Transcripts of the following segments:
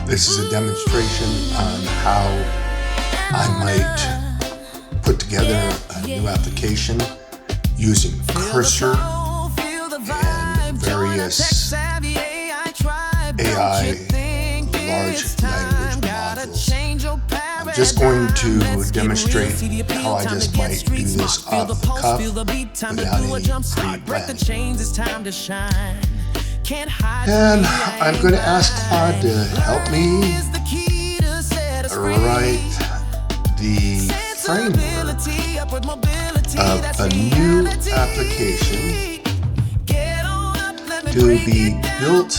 This is a demonstration on how I might put together a new application using cursor and various AI large language models. I'm just going to demonstrate how I just might do this off the cuff without any pre-planning. And I'm going to ask Claude to help me write the framework of a new application to be built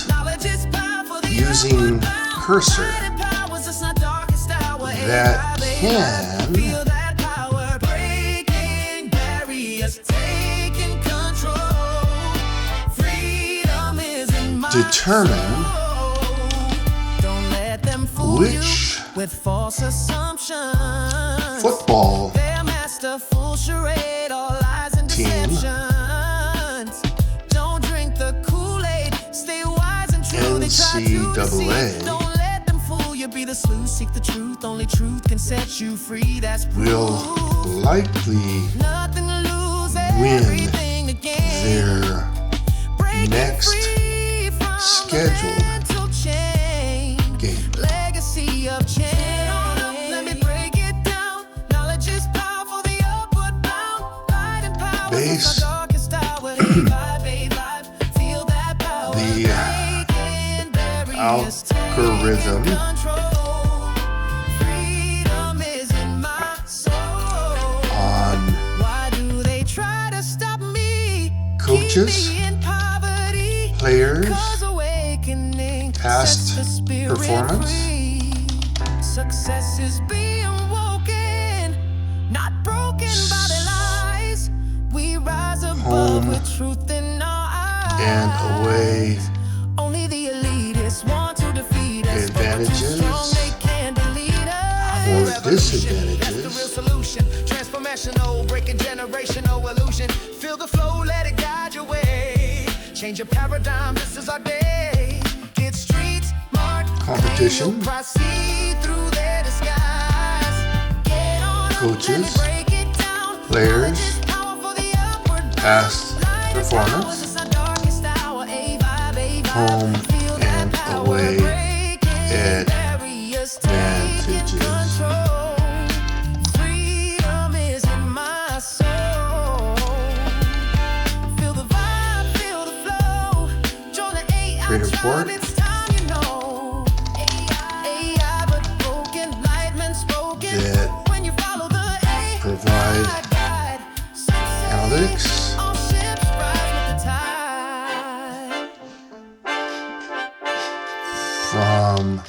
using cursor that can determine which football team NCAA will likely win their next scheduled game. Based the algorithm on coaches, players, past performance, success is being woken, not broken by the lies. We rise above with truth in our eyes. And away only the elitists want to defeat us. advantages or disadvantages. That's the real solution. Transformational, breaking generational illusion. Feel the flow, let it guide your way. Change your paradigm, this is our day. Get street smart, competition, coaches, players, past performance, home and away advantages. Create a report that provide analytics from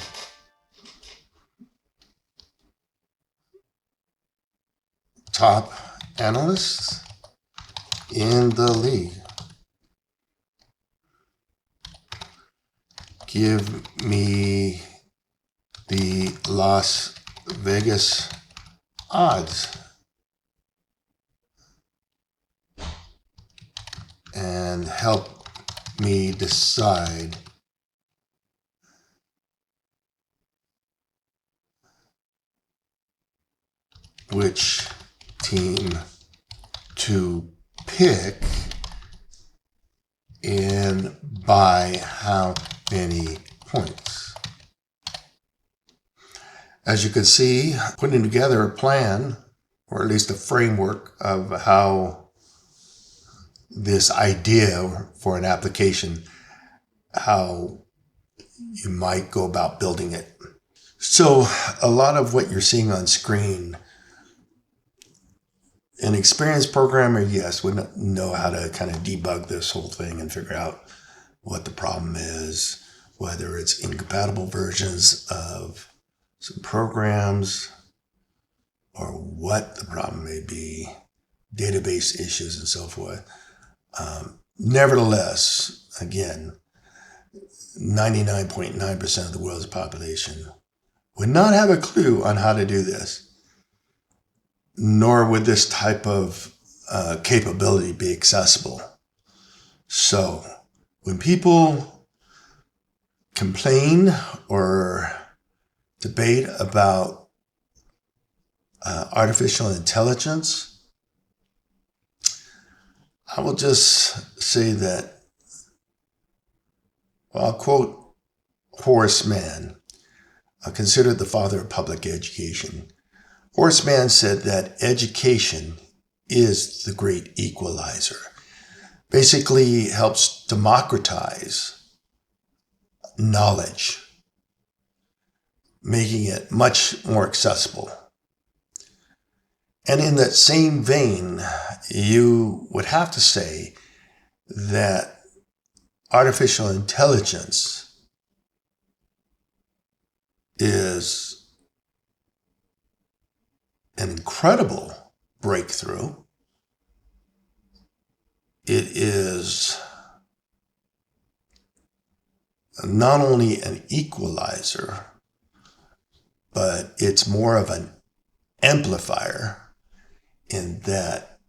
top analysts in the league. Give me the Las Vegas odds and help me decide which team to pick and by how many points. As you can see, putting together a plan, or at least a framework of how this idea for an application, how you might go about building it. So a lot of what you're seeing on screen, an experienced programmer, yes, would know how to kind of debug this whole thing and figure out what the problem is, whether it's incompatible versions of some programs or what the problem may be, database issues and so forth. Nevertheless, again, 99.9% of the world's population would not have a clue on how to do this, nor would this type of capability be accessible. So when people complain or debate about artificial intelligence, I will just say that, well, I'll quote Horace Mann, considered the father of public education. Horace Mann said that education is the great equalizer. Basically helps democratize knowledge, making it much more accessible. And in that same vein, you would have to say that artificial intelligence is an incredible breakthrough. It is not only an equalizer, but it's more of an amplifier in that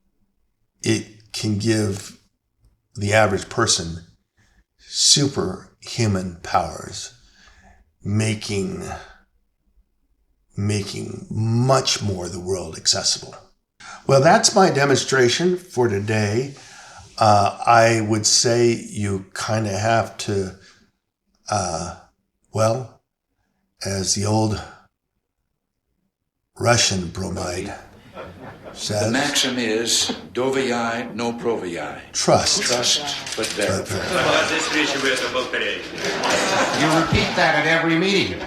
it can give the average person superhuman powers, making much more of the world accessible. Well, that's my demonstration for today. I would say you kind of have to, well, as the old Russian bromide says, the maxim is, doviai no proviai. Trust. Trust, but verify. Здесь речи вы это повторяете. You repeat that at every meeting.